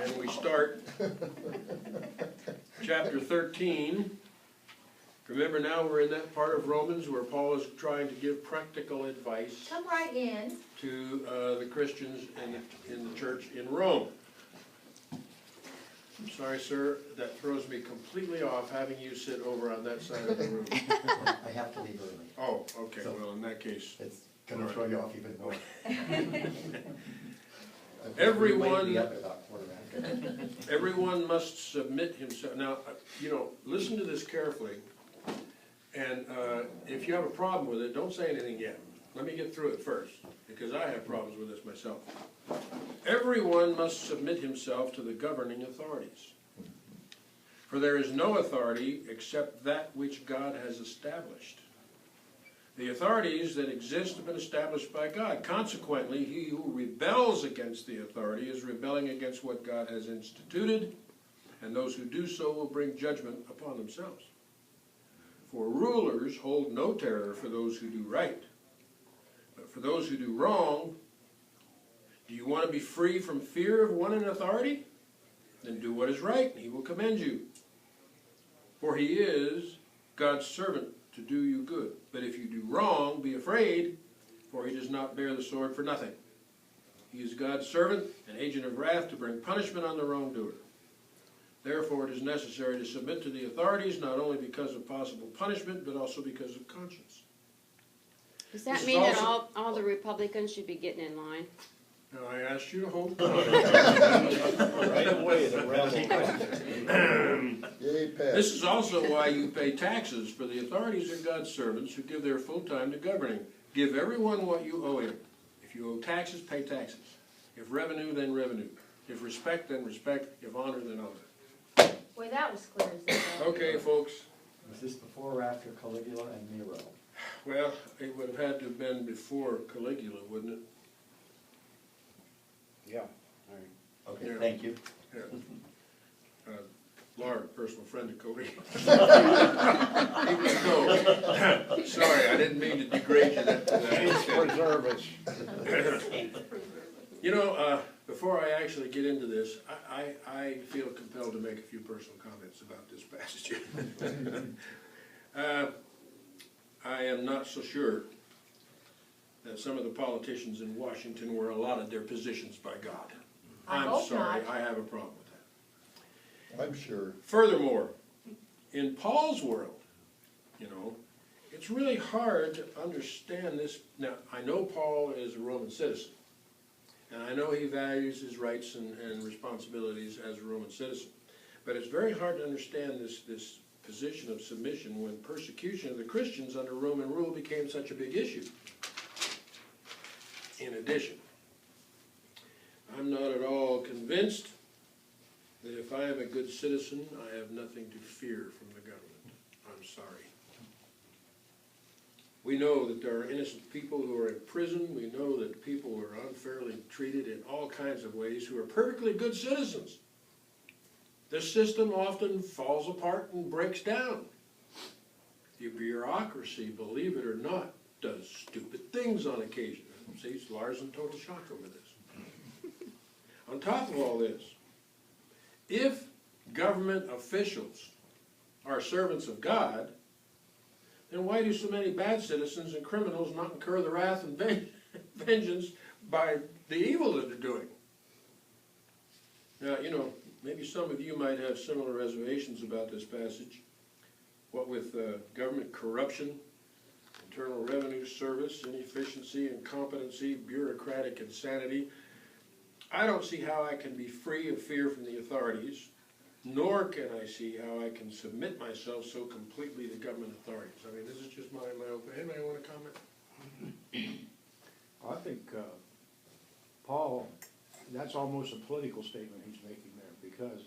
And we start chapter 13. Remember now we're in that part of Romans where Paul is trying to give practical advice Come right in. to the Christians in the church in Rome. I'm sorry, sir, that throws me completely off having you sit over on that side of the room. I have to leave early. Oh, okay, So- well, in that case, It's gonna throw you off even more. Everyone- Wake me up at about quarter after. everyone must submit himself. Now, listen to this carefully, and if you have a problem with it, don't say anything yet. Let me get through it first, because I have problems with this myself. Everyone must submit himself to the governing authorities. For there is no authority except that which God has established. The authorities that exist have been established by God. Consequently, he who rebels against the authority is rebelling against what God has instituted, and those who do so will bring judgment upon themselves. For rulers hold no terror for those who do right, but for those who do wrong. Do you want to be free from fear of one in authority? Then do what is right, and he will commend you. For he is God's servant to do you good. But if you do wrong, be afraid, for he does not bear the sword for nothing. He is God's servant, an agent of wrath to bring punishment on the wrongdoer. Therefore it is necessary to submit to the authorities, not only because of possible punishment, but also because of conscience. Does that This is mean that also- all the Republicans should be getting in line? Now, I asked you to hold Right away, the rebel. Yay, pass. This is also why you pay taxes, for the authorities are God's servants who give their full time to governing. Give everyone what you owe him. If you owe taxes, pay taxes. If revenue, then revenue. If respect, then respect. If honor, then honor. Boy, that was clear as day. Okay, folks. Was this before or after Caligula and Nero? Well, it would have had to have been before Caligula, wouldn't it? Yeah, all right. Okay, Yeah. thank you. Yeah. Laura, personal friend of Caligula. No. Sorry, I didn't mean to degrade you to that extent. Preserve us. Before I actually get into this, I feel compelled to make a few personal comments about this passage. I am not so sure that some of the politicians in Washington were allotted their positions by God. I I'm hope sorry, not. I have a problem with that. I'm sure. Furthermore, in Paul's world, it's really hard to understand this. Now, I know Paul is a Roman citizen, and I know he values his rights and responsibilities as a Roman citizen. But it's very hard to understand this position of submission when persecution of the Christians under Roman rule became such a big issue. In addition, I'm not at all convinced that if I am a good citizen, I have nothing to fear from the government. I'm sorry. We know that there are innocent people who are in prison. We know that people are unfairly treated in all kinds of ways who are perfectly good citizens. This system often falls apart and breaks down. The bureaucracy, believe it or not, does stupid things on occasion. See, Lars in total shock over this. On top of all this, if government officials are servants of God, then why do so many bad citizens and criminals not incur the wrath and vengeance by the evil that they're doing? Now, maybe some of you might have similar reservations about this passage. What with government corruption, Internal Revenue Service, inefficiency, incompetency, bureaucratic insanity, I don't see how I can be free of fear from the authorities, nor can I see how I can submit myself so completely to government authorities. I mean, this is just my own opinion. Anybody want to comment? I think Paul, that's almost a political statement he's making there, because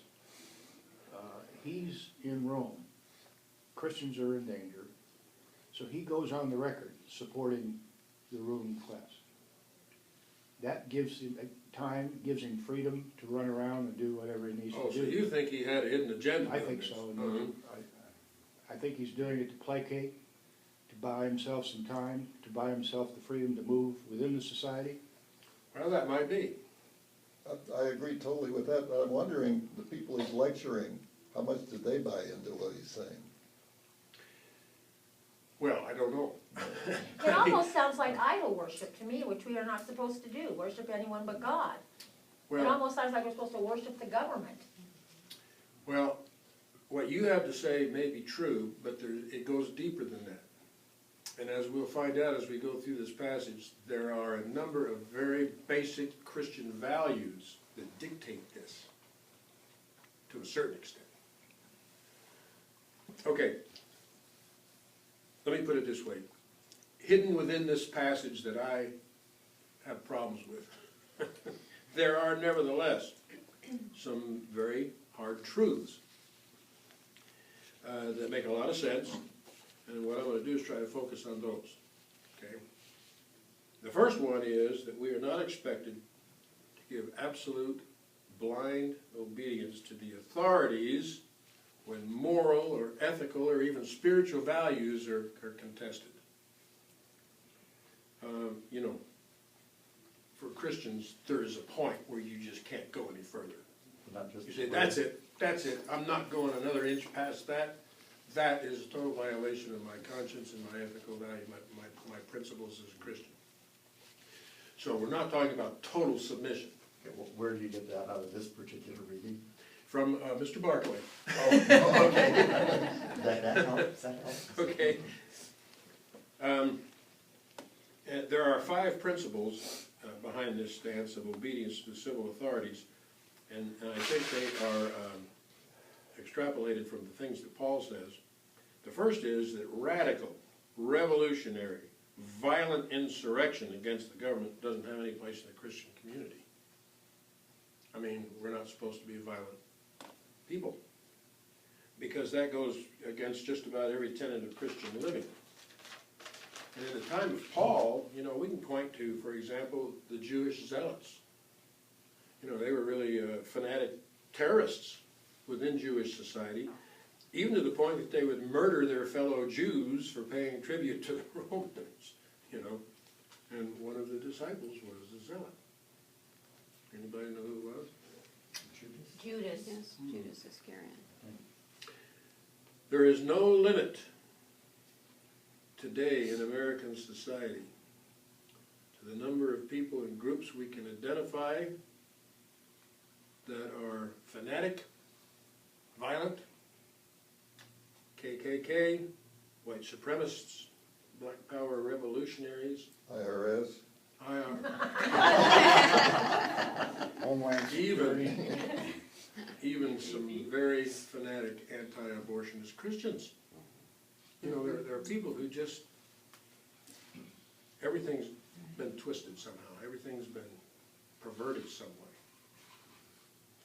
he's in Rome. Christians are in danger. So he goes on the record supporting the ruling class. That gives him time, gives him freedom to run around and do whatever he needs Oh, to so do. you think he had a hidden agenda? I on think this? so. Uh-huh. I think he's doing it to placate, to buy himself some time, to buy himself the freedom to move within the society. Well, that might be. I agree totally with that, but I'm wondering, the people he's lecturing, how much did they buy into what he's saying? Well, I don't know. It almost sounds like idol worship to me, which we are not supposed to do, worship anyone but God. It Well, almost sounds like we're supposed to worship the government. well, what you have to say may be true, but it goes deeper than that. And as we'll find out as we go through this passage, there are a number of very basic Christian values that dictate this, to a certain extent. Okay, let me put it this way. Hidden within this passage that I have problems with, there are nevertheless some very hard truths that make a lot of sense, and what I'm going to do is try to focus on those, okay? The first one is that we are not expected to give absolute blind obedience to the authorities when moral or ethical or even spiritual values are contested. You know, for Christians, there is a point where you just can't go any further. Not just. You say, that's it, I'm not going another inch past that. That is a total violation of my conscience and my ethical value, my principles as a Christian. So we're not talking about total submission. Okay, well, where do you get that out of this particular reading? From Mr. Barclay. Oh, okay. That helps, that helps. Okay. And there are 5 principles behind this stance of obedience to civil authorities, and I think they are extrapolated from the things that Paul says. The first is that radical, revolutionary, violent insurrection against the government doesn't have any place in the Christian community. I mean, we're not supposed to be violent people, because that goes against just about every tenet of Christian living. And in the time of Paul, you know, we can point to, for example, the Jewish zealots. You know, they were really fanatic terrorists within Jewish society, even to the point that they would murder their fellow Jews for paying tribute to the Romans, you know. And one of the disciples was a zealot. Anybody know who it was? Judas. Yes, Judas Iscariot. There is no limit today in American society to the number of people and groups we can identify that are fanatic, violent, KKK, white supremacists, black power revolutionaries, IRS? Homeland Security. even some very fanatic anti-abortionist Christians. You know, there are people who just, everything's been twisted somehow. Everything's been perverted some way.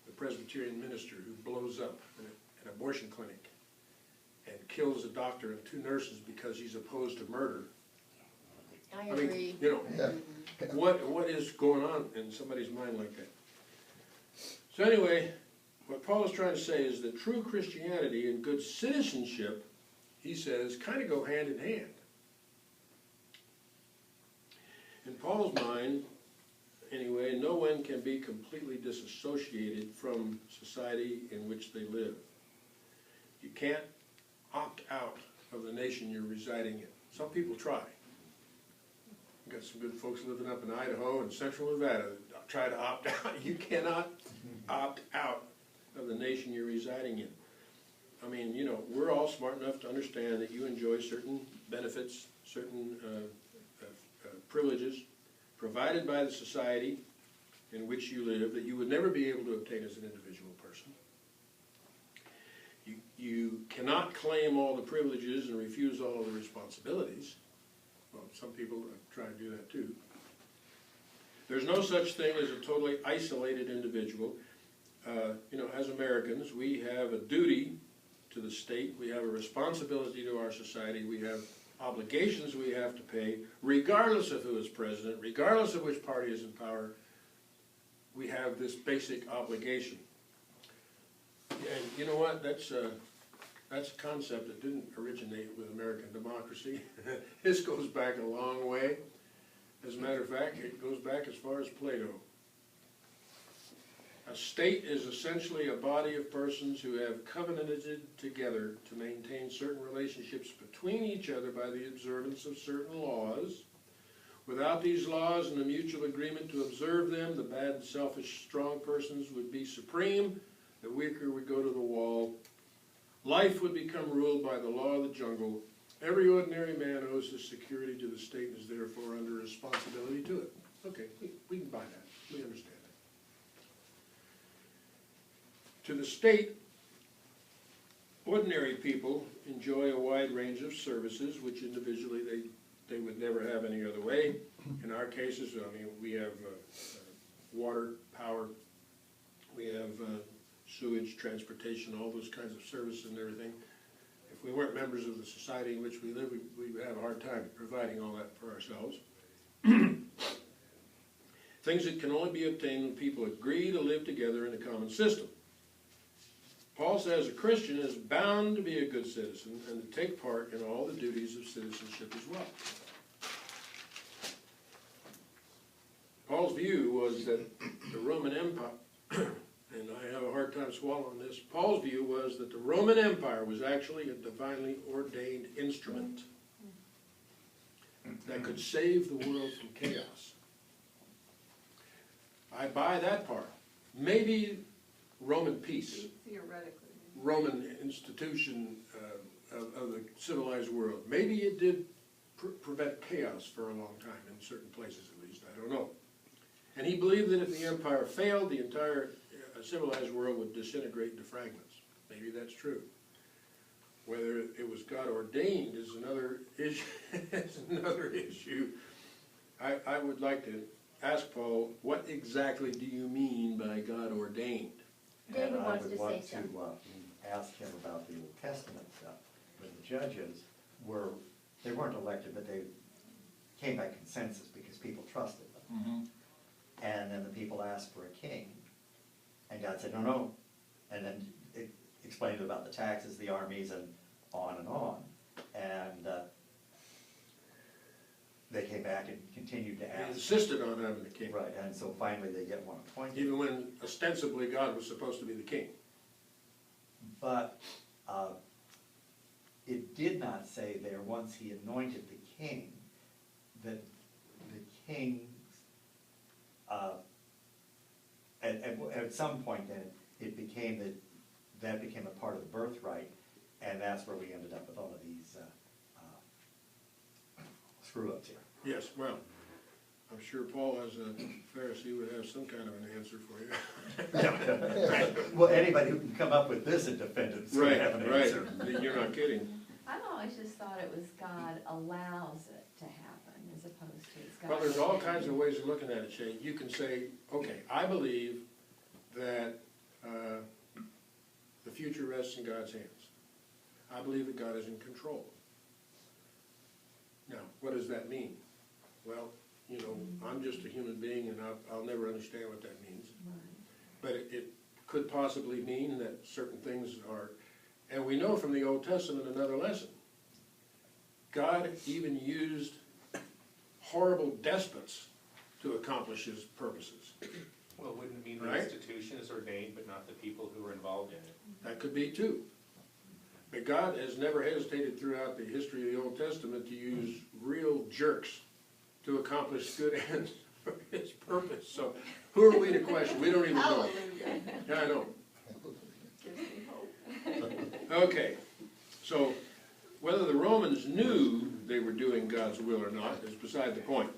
The Presbyterian minister who blows up an abortion clinic and kills a doctor and 2 nurses because he's opposed to murder. I I mean, agree. you know, Yeah. what is going on in somebody's mind like that? So anyway, what Paul is trying to say is that true Christianity and good citizenship, he says, kind of go hand in hand. In Paul's mind, anyway, no one can be completely disassociated from society in which they live. You can't opt out of the nation you're residing in. Some people try. We've got some good folks living up in Idaho and central Nevada that try to opt out. You cannot opt out of the nation you're residing in. I mean, you know, we're all smart enough to understand that you enjoy certain benefits, certain privileges provided by the society in which you live that you would never be able to obtain as an individual person. You cannot claim all the privileges and refuse all of the responsibilities. Well, some people try to do that too. There's no such thing as a totally isolated individual. You know, as Americans, we have a duty to the state, we have a responsibility to our society, we have obligations we have to pay, regardless of who is president, regardless of which party is in power, we have this basic obligation. And you know what, that's a concept that didn't originate with American democracy. This goes back a long way. As a matter of fact, it goes back as far as Plato. A state is essentially a body of persons who have covenanted together to maintain certain relationships between each other by the observance of certain laws. Without these laws and a mutual agreement to observe them, the bad, selfish, strong persons would be supreme, the weaker would go to the wall. Life would become ruled by the law of the jungle. Every ordinary man owes his security to the state and is therefore under responsibility to it. Okay, we can buy that. We understand that. To the state, ordinary people enjoy a wide range of services which individually they would never have any other way. In our cases, I mean, we have water, power, we have sewage, transportation, all those kinds of services and everything. If we weren't members of the society in which we live, we would have a hard time providing all that for ourselves. Things that can only be obtained when people agree to live together in a common system. Paul says a Christian is bound to be a good citizen and to take part in all the duties of citizenship as well. Paul's view was that the Roman Empire, and I have a hard time swallowing this, Paul's view was that the Roman Empire was actually a divinely ordained instrument that could save the world from chaos. I buy that part. Maybe Roman peace, Theoretically. Roman institution of the civilized world, maybe it did prevent chaos for a long time in certain places at least, I don't know. And he believed that if the empire failed, the entire civilized world would disintegrate into fragments. Maybe that's true. Whether it was God ordained is another issue. Is another issue. I would like to ask Paul, what exactly do you mean by God ordained? David And wants to I would say want to something. ask him about the Old Testament stuff, where the judges were, they weren't elected, but they came by consensus because people trusted them. And then the people asked for a king, and God said, no, no. And then it explained about the taxes, the armies, and on and on. And they came back and continued to He ask. insisted on having a king, Right, and so finally they get one appointed. even when ostensibly God was supposed to be the king. But it did not say there, once he anointed the king, that the king's, at some point then, it became that became a part of the birthright, and that's where we ended up with all of these screw-ups here. Yes, well, I'm sure Paul as a Pharisee would have some kind of an answer for you. Well, anybody who can come up with this and defend it is gonna have an answer. Right, you're not kidding. I've always just thought it was God allows it to happen as opposed to it's God. Well, there's all kinds of ways of looking at it, Shane. You can say, okay, I believe that the future rests in God's hands. I believe that God is in control. Now, what does that mean? Well, you know, I'm just a human being and I'll never understand what that means. Right. But it could possibly mean that certain things are, and we know from the Old Testament another lesson. God even used horrible despots to accomplish his purposes. Well, wouldn't it mean the Right. institution is ordained, but not the people who are involved in it? That could be too. But God has never hesitated throughout the history of the Old Testament to use real jerks to accomplish good ends for his purpose. So who are we to question? We don't even know. Hallelujah. Yeah, I know. Gives me hope. Okay, so whether the Romans knew they were doing God's will or not is beside the point.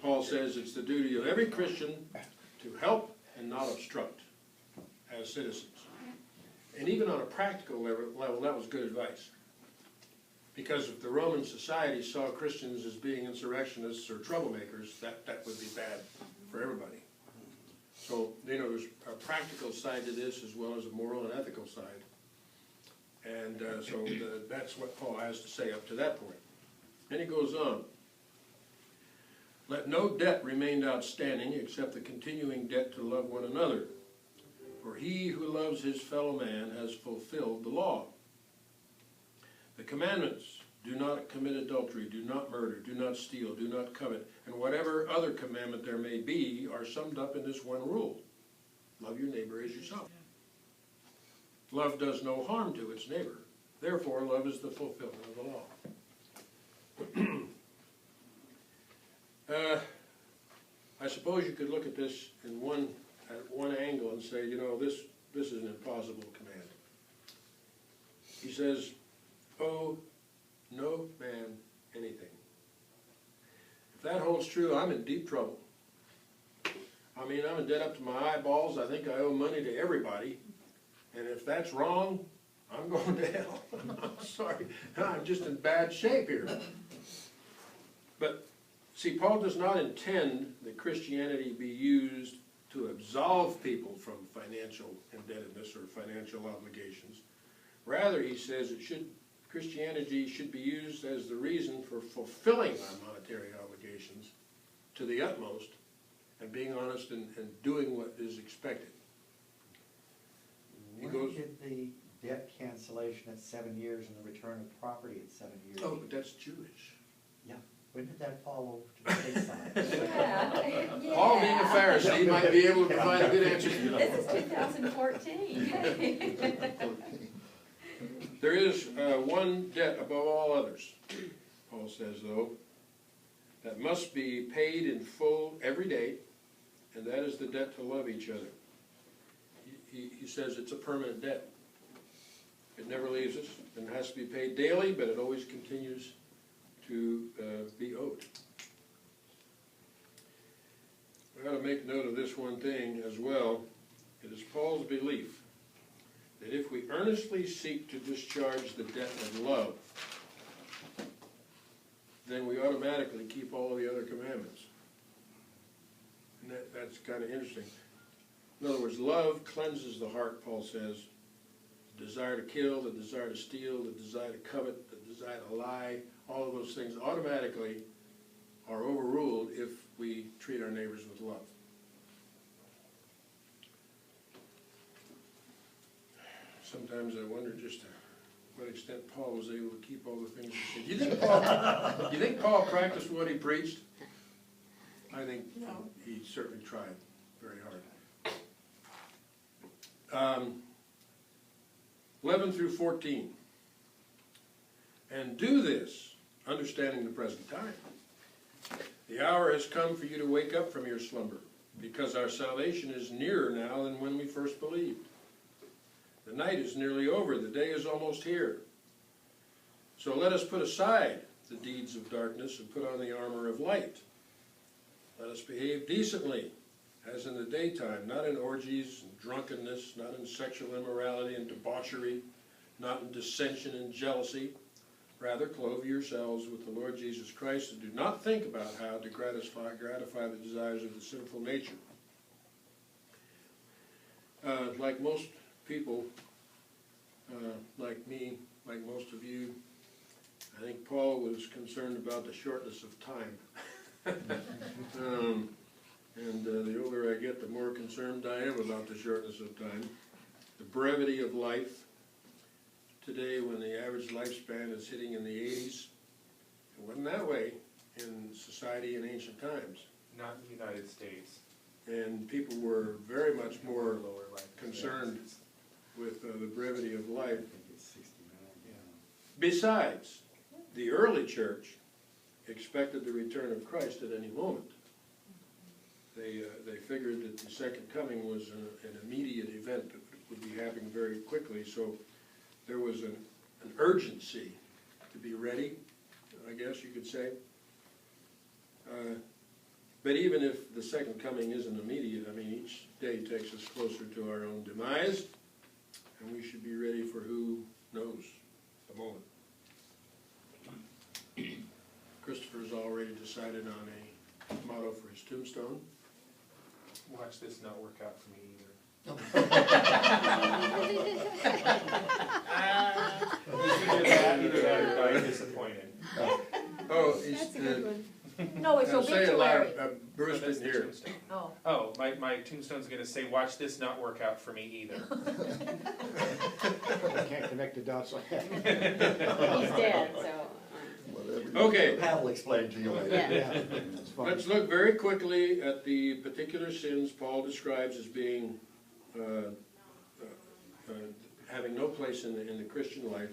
Paul says it's the duty of every Christian to help and not obstruct as citizens. And even on a practical level, that was good advice. Because if the Roman society saw Christians as being insurrectionists or troublemakers, that would be bad for everybody. So, you know, there's a practical side to this as well as a moral and ethical side. And that's what Paul has to say up to that point. Then he goes on. Let no debt remain outstanding except the continuing debt to love one another. For he who loves his fellow man has fulfilled the law. The commandments, do not commit adultery, do not murder, do not steal, do not covet, and whatever other commandment there may be are summed up in this one rule. Love your neighbor as yourself. Love does no harm to its neighbor. Therefore, love is the fulfillment of the law. I suppose you could look at this at one angle and say, this is an impossible command. He says, owe no man anything. If that holds true, I'm in deep trouble. I mean, I'm in debt up to my eyeballs. I think I owe money to everybody. And if that's wrong, I'm going to hell. I'm sorry. I'm just in bad shape here. But, see, Paul does not intend that Christianity be used to absolve people from financial indebtedness or financial obligations. Rather, he says Christianity should be used as the reason for fulfilling our monetary obligations to the utmost and being honest and doing what is expected. He When goes, did the debt cancellation at 7 years and the return of property at 7 years? oh, but that's Jewish. Yeah, when did that fall over to the state side? Yeah. Paul, being a Pharisee, might be able to provide a good answer. This is 2014. There is one debt above all others, Paul says, though, that must be paid in full every day, and that is the debt to love each other. He says it's a permanent debt. It never leaves us, and it has to be paid daily, but it always continues to be owed. We ought to make note of this one thing as well. It is Paul's belief that if we earnestly seek to discharge the debt of love, then we automatically keep all of the other commandments. And that's kind of interesting. In other words, love cleanses the heart, Paul says. The desire to kill, the desire to steal, the desire to covet, the desire to lie, all of those things automatically are overruled if we treat our neighbors with love. Sometimes I wonder just to what extent Paul was able to keep all the things he said. Do you think Paul practiced what he preached? I think he certainly tried very hard. 11 through 14. And do this, understanding the present time. The hour has come for you to wake up from your slumber, because our salvation is nearer now than when we first believed. The night is nearly over, the day is almost here. So let us put aside the deeds of darkness and put on the armor of light. Let us behave decently, as in the daytime, not in orgies and drunkenness, not in sexual immorality and debauchery, not in dissension and jealousy. Rather, clothe yourselves with the Lord Jesus Christ and do not think about how to gratify the desires of the sinful nature. Like most people, like me, like most of you, I think Paul was concerned about the shortness of time. The older I get, the more concerned I am about the shortness of time. The brevity of life. Today, when the average lifespan is hitting in the 80s, it wasn't that way in society in ancient times. Not in the United States. And people were very much more Lower life concerned expectancies. with the brevity of life. I think it's 69, yeah. Besides, the early church expected the return of Christ at any moment. They figured that the second coming was an immediate event that would be happening very quickly, so there was an urgency to be ready, I guess you could say. But even if the second coming isn't immediate, I mean, each day takes us closer to our own demise, and we should be ready for who knows the moment. Christopher's already decided on a motto for his tombstone. Watch this not work out for me either. Either that or die disappointed. Oh, That's a good one. No, it's say it loud, obituary. Bruce That's didn't the hear. tombstone. Oh. Oh, my tombstone's gonna say, watch this not work out for me either. I can't connect the dots like that. He's dead, so. Whatever you- Okay, Pat will explain to you later. Yeah. Yeah, that's fine. let's look very quickly at the particular sins Paul describes as being having no place in the Christian life.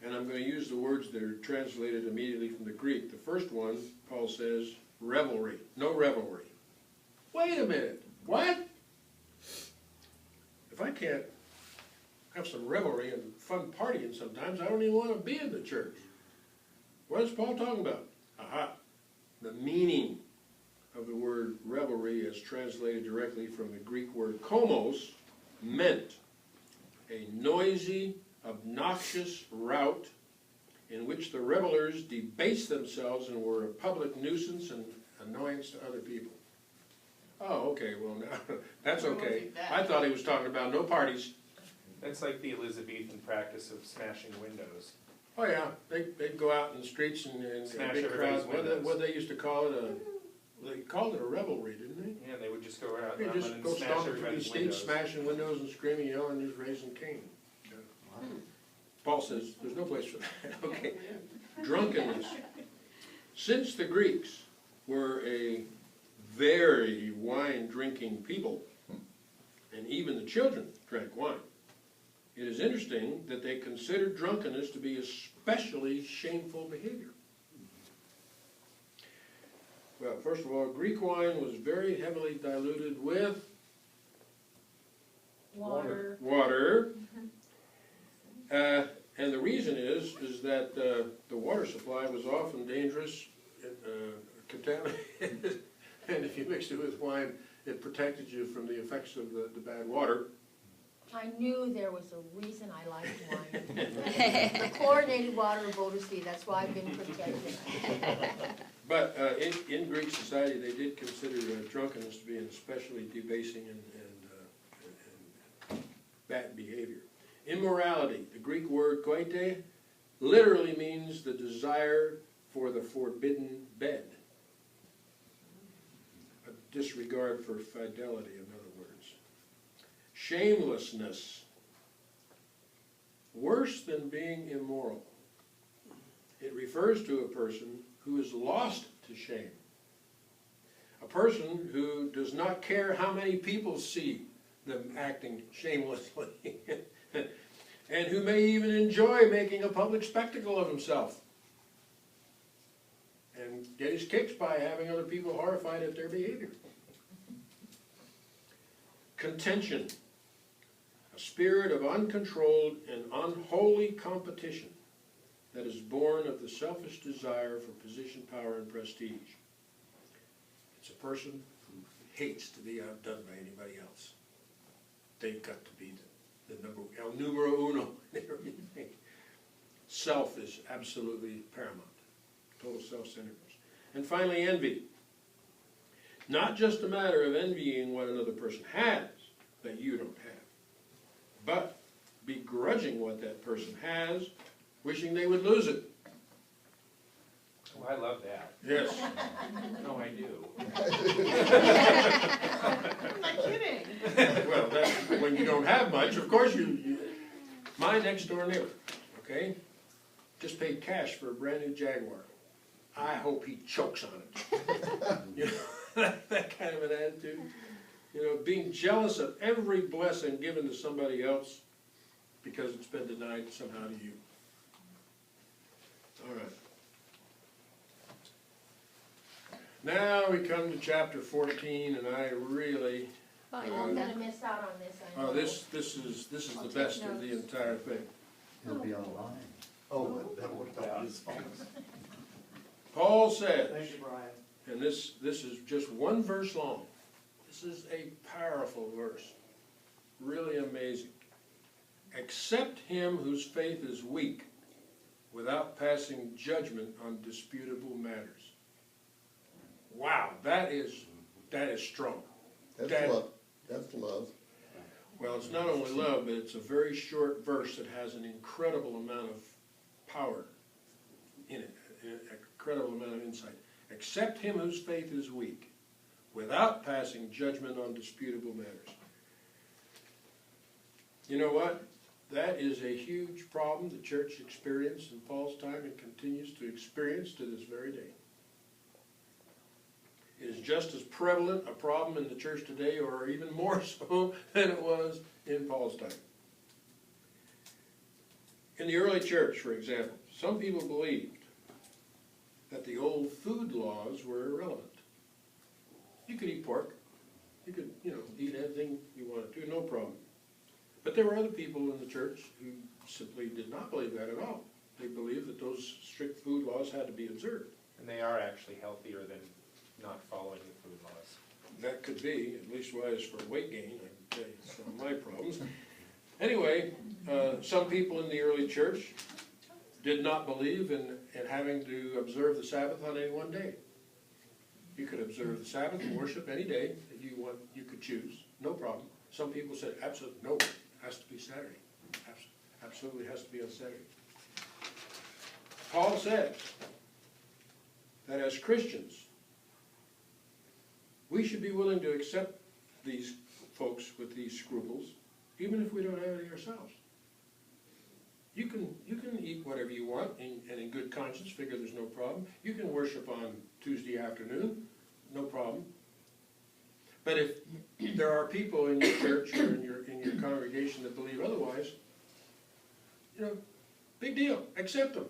And I'm going to use the words that are translated immediately from the Greek. The first one, Paul says, revelry. No revelry. Wait a minute. What? If I can't have some revelry and fun partying sometimes, I don't even want to be in the church. What is Paul talking about? Aha. The meaning of the word revelry, as translated directly from the Greek word komos, meant a noisy, obnoxious rout in which the revelers debased themselves and were a public nuisance and annoyance to other people. Oh, okay, well now, that's okay. I thought he was talking about no parties. That's like the Elizabethan practice of smashing windows. Oh yeah, they'd go out in the streets and Smash big everybody's crowds. windows. What they used to call it, they called it a revelry, didn't they? Yeah, they would just go out They just and go smash stomping through the everybody's streets, windows. smashing windows and screaming, yelling, just raising Cain. Paul says, there's no place for that. Okay. Drunkenness. Since the Greeks were a very wine-drinking people, and even the children drank wine, it is interesting that they considered drunkenness to be especially shameful behavior. Well, first of all, Greek wine was very heavily diluted with Water. water. And the reason is that the water supply was often dangerous, contaminated, and if you mixed it with wine, it protected you from the effects of the bad water. I knew there was a reason I liked wine. The chlorinated water of Bodensee, that's why I've been protected. But in Greek society, they did consider drunkenness to be an especially debasing and bad behavior. Immorality, the Greek word koite, literally means the desire for the forbidden bed. A disregard for fidelity, in other words. Shamelessness, worse than being immoral. It refers to a person who is lost to shame. A person who does not care how many people see them acting shamelessly. And who may even enjoy making a public spectacle of himself. And get his kicks by having other people horrified at their behavior. Contention. A spirit of uncontrolled and unholy competition that is born of the selfish desire for position, power, and prestige. It's a person who hates to be outdone by anybody else. They've got to be the number, el numero uno in everything. Self is absolutely paramount. Total self-centeredness. And finally, envy. Not just a matter of envying what another person has that you don't have, but begrudging what that person has, wishing they would lose it. Oh, I love that. Yes. No, I do. I'm not kidding. Well, that's when you don't have much, of course you my next door neighbor, okay, just paid cash for a brand new Jaguar. I hope he chokes on it. You know, that kind of an attitude. You know, being jealous of every blessing given to somebody else because it's been denied somehow to you. All right. Now we come to chapter 14, and I really, I'm gonna miss out on this, I know. this is the I'll take best of the notes. entire thing. He'll be online. Oh, but that worked out his phone. Paul says, Thank you, Brian. and this is just one verse long. This is a powerful verse, really amazing. Accept him whose faith is weak, without passing judgment on disputable matters. Wow, that is strong. That's That- love, that's love. Well, it's not only love, but it's a very short verse that has an incredible amount of power in it, an incredible amount of insight. Accept him whose faith is weak, without passing judgment on disputable matters. You know what? That is a huge problem the church experienced in Paul's time and continues to experience to this very day. is just as prevalent a problem in the church today, or even more so than it was in Paul's time. In the early church, for example, some people believed that the old food laws were irrelevant. You could eat pork, you could, eat anything you wanted to, no problem. But there were other people in the church who simply did not believe that at all. They believed that those strict food laws had to be observed. And they are actually healthier than not following the food laws. That could be, at least wise for weight gain, I can tell you some of my problems. Anyway, some people in the early church did not believe in having to observe the Sabbath on any one day. You could observe the Sabbath and worship any day that you want, you could choose, no problem. Some people said, absolutely, no, it has to be Saturday. Absolutely has to be on Saturday. Paul says that as Christians, we should be willing to accept these folks with these scruples, even if we don't have any ourselves. You can eat whatever you want and in good conscience figure there's no problem. You can worship on Tuesday afternoon, no problem. But if there are people in your church or in your congregation that believe otherwise, big deal, accept them.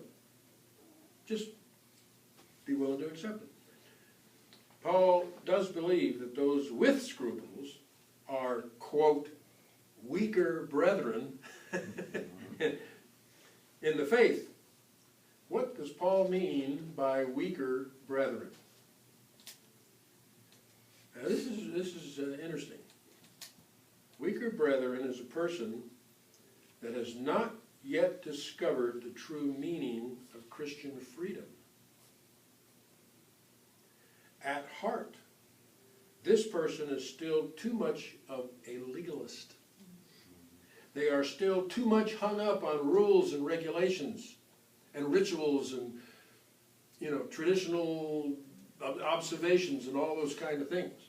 Just be willing to accept it. Paul does believe that those with scruples are, quote, weaker brethren in the faith. What does Paul mean by weaker brethren? Now this is interesting. Weaker brethren is a person that has not yet discovered the true meaning of Christian freedom. At heart, this person is still too much of a legalist. They are still too much hung up on rules and regulations and rituals and, traditional observations and all those kind of things.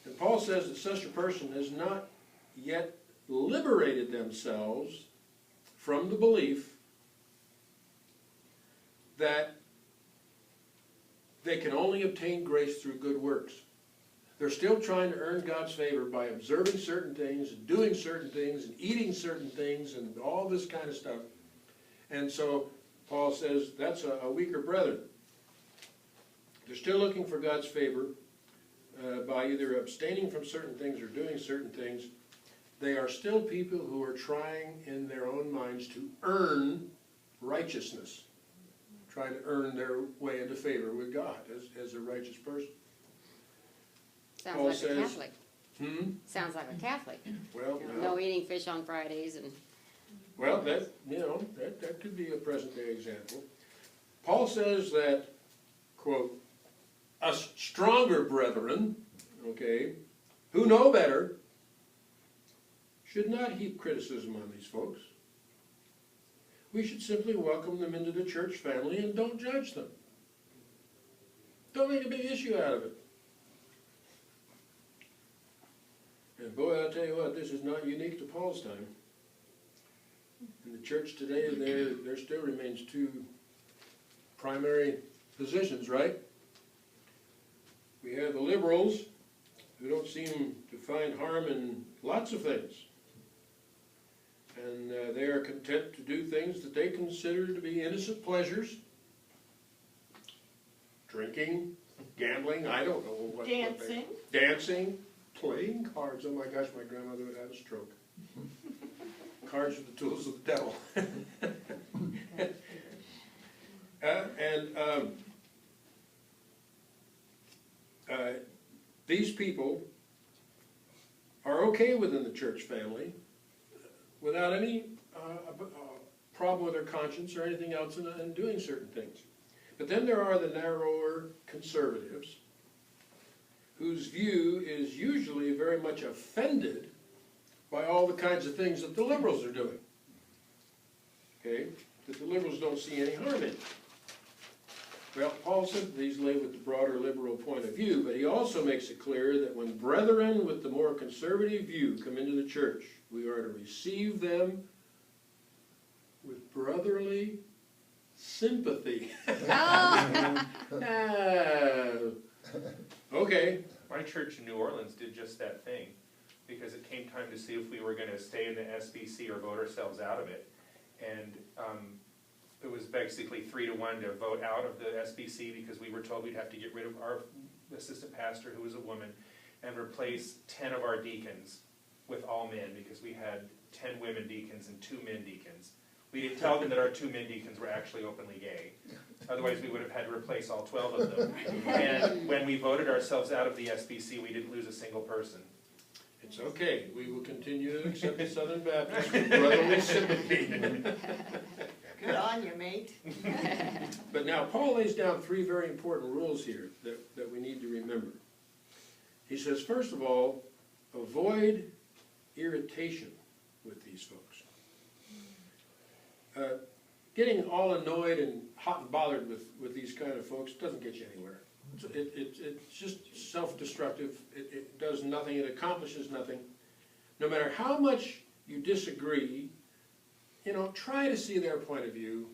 And Paul says that such a person has not yet liberated themselves from the belief that they can only obtain grace through good works. They're still trying to earn God's favor by observing certain things, and doing certain things, and eating certain things, and all this kind of stuff. And so Paul says that's a weaker brethren. They're still looking for God's favor by either abstaining from certain things or doing certain things. They are still people who are trying in their own minds to earn righteousness, trying to earn their way into favor with God as a righteous person. Sounds Paul like says, a Catholic. Sounds like a Catholic. Well, No eating fish on Fridays and. Well, that could be a present day example. Paul says that, quote, us stronger brethren, okay, who know better, should not heap criticism on these folks. We should simply welcome them into the church family and don't judge them. Don't make a big issue out of it. And boy, I'll tell you what, this is not unique to Paul's time. In the church today, there still remains two primary positions, right? We have the liberals, who don't seem to find harm in lots of things. And they are content to do things that they consider to be innocent pleasures. Drinking, gambling, I don't know what. Dancing. Dancing, playing cards. Oh my gosh, my grandmother would have a stroke. Cards are the tools of the devil. These people are okay within the church family without any problem with their conscience or anything else in doing certain things. But then there are the narrower conservatives whose view is usually very much offended by all the kinds of things that the liberals are doing. Okay? That the liberals don't see any harm in. Well, Paul said these lay with the broader liberal point of view, but he also makes it clear that when brethren with the more conservative view come into the church, we are to receive them with brotherly sympathy. Oh, Okay, My church in New Orleans did just that thing, because it came time to see if we were gonna stay in the SBC or vote ourselves out of it. And, it was basically 3-1 to vote out of the SBC, because we were told we'd have to get rid of our assistant pastor, who was a woman, and replace 10 of our deacons with all men, because we had 10 women deacons and 2 men deacons. We didn't tell them that our 2 men deacons were actually openly gay. Otherwise, we would have had to replace all 12 of them. And when we voted ourselves out of the SBC, we didn't lose a single person. it's okay, we will continue to accept the Southern Baptist with brotherly sympathy. Good on you, mate. But now, Paul lays down 3 very important rules here that we need to remember. He says, first of all, avoid irritation with these folks. Getting all annoyed and hot and bothered with these kind of folks doesn't get you anywhere. It's just self-destructive. It does nothing. It accomplishes nothing. No matter how much you disagree, try to see their point of view.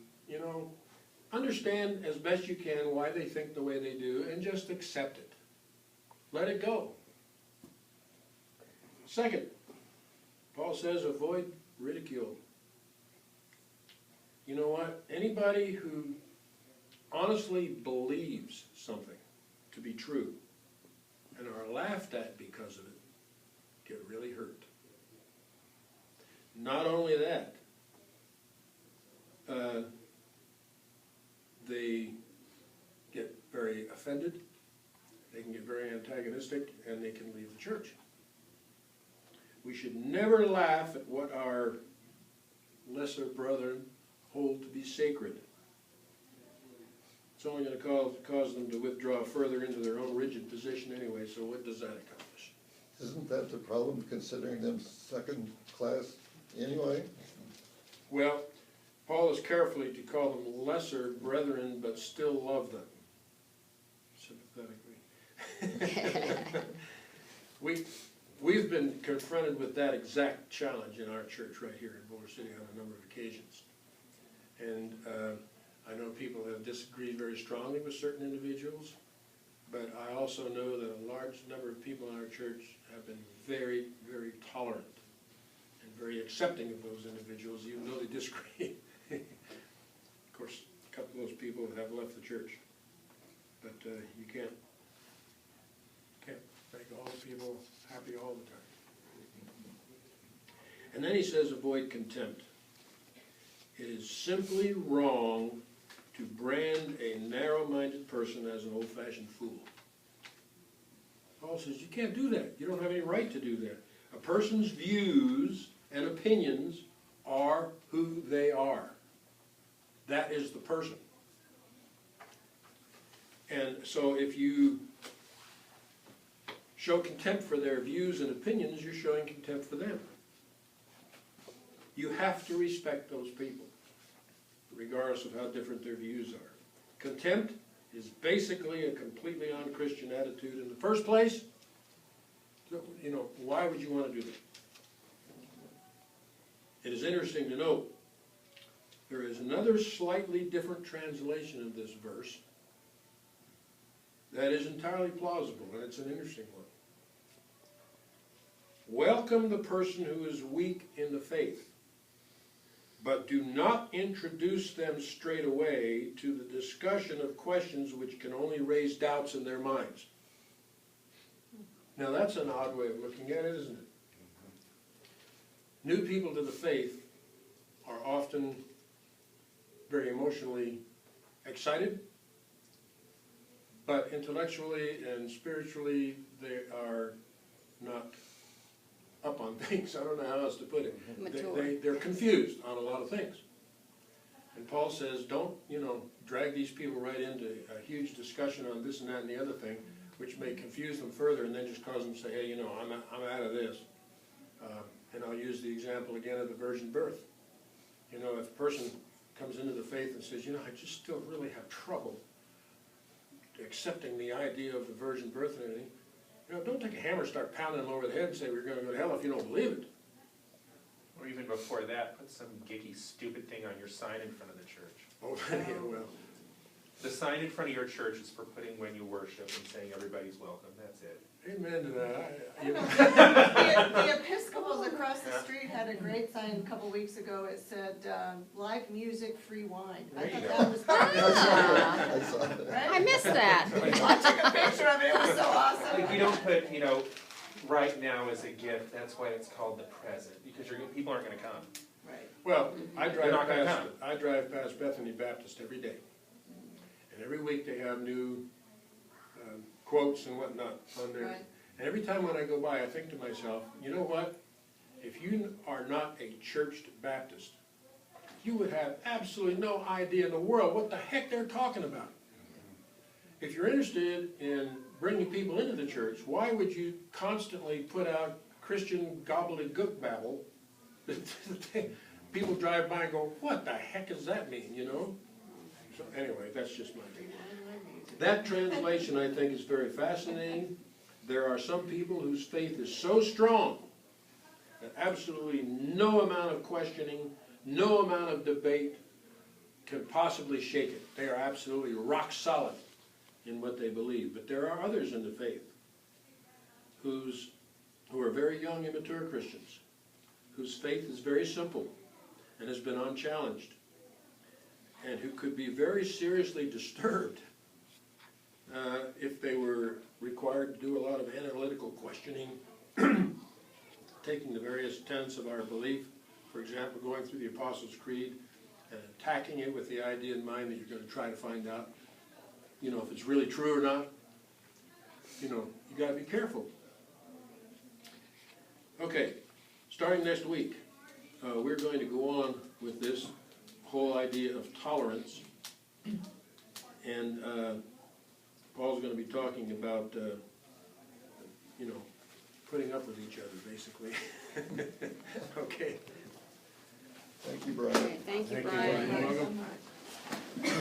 Understand as best you can why they think the way they do, and just accept it. Let it go. Second, Paul says avoid ridicule. You know what? Anybody who honestly believes something to be true and are laughed at because of it get really hurt. Not only that, they get very offended, they can get very antagonistic, and they can leave the church. We should never laugh at what our lesser brethren hold to be sacred. It's only going to cause them to withdraw further into their own rigid position anyway, so what does that accomplish? Isn't that the problem, considering them second class anyway? Well, Paul is carefully to call them lesser brethren, but still love them. Sympathetically. We've been confronted with that exact challenge in our church right here in Boulder City on a number of occasions. And I know people have disagreed very strongly with certain individuals, but I also know that a large number of people in our church have been very, very tolerant and very accepting of those individuals, even though they disagree. Of course, a couple of those people have left the church, but you can't make all the people happy all the time. And then he says avoid contempt. It is simply wrong to brand a narrow-minded person as an old-fashioned fool. Paul says you can't do that. You don't have any right to do that. A person's views and opinions are who they are. That is the person. And so if you show contempt for their views and opinions, you're showing contempt for them. You have to respect those people, regardless of how different their views are. Contempt is basically a completely unchristian attitude in the first place. So, why would you want to do that? It is interesting to note, there is another slightly different translation of this verse that is entirely plausible, and it's an interesting one. Welcome the person who is weak in the faith, but do not introduce them straight away to the discussion of questions which can only raise doubts in their minds. Now that's an odd way of looking at it, isn't it? New people to the faith are often very emotionally excited, but intellectually and spiritually they are not up on things. I don't know how else to put it. They're confused on a lot of things. And Paul says, don't, drag these people right into a huge discussion on this and that and the other thing, which may confuse them further and then just cause them to say, hey, I'm out of this. And I'll use the example again of the virgin birth. If a person comes into the faith and says, I just still really have trouble accepting the idea of the virgin birth and everything, don't take a hammer and start pounding them over the head and say we're going to go to hell if you don't believe it. or even before that, put some geeky, stupid thing on your sign in front of the church. Oh, yeah, well, The sign in front of your church is for putting when you worship and saying everybody's welcome, that's it. amen to that. I don't know. The Episcopals across the street had a great sign a couple weeks ago. It said, live music, free wine. I There you thought go. that was I saw that. right? I missed that. I took a picture of it, it was so awesome. Like, you don't put, right now as a gift, that's why it's called the present, because people aren't gonna come. Right. Well, I They're not gonna drive past Bethany Baptist every day. And every week they have new quotes and whatnot on there. Right. And every time when I go by, I think to myself, you know what? If you are not a churched Baptist, you would have absolutely no idea in the world what the heck they're talking about. If you're interested in bringing people into the church, why would you constantly put out Christian gobbledygook babble that people drive by and go, what the heck does that mean, you know? So anyway, that's just my opinion. That translation, I think, is very fascinating. There are some people whose faith is so strong that absolutely no amount of questioning, no amount of debate can possibly shake it. They are absolutely rock solid in what they believe. But there are others in the faith who are very young, immature Christians, whose faith is very simple and has been unchallenged, and who could be very seriously disturbed if they were required to do a lot of analytical questioning, taking the various tenets of our belief, for example, going through the Apostles' Creed and attacking it with the idea in mind that you're going to try to find out, if it's really true or not. You got to be careful. Okay, starting next week, we're going to go on with this whole idea of tolerance, and Paul's going to be talking about, putting up with each other, basically. Okay. Thank you, Brian. Okay, thank you, Thank you, Brian. Brian. You're welcome. So much.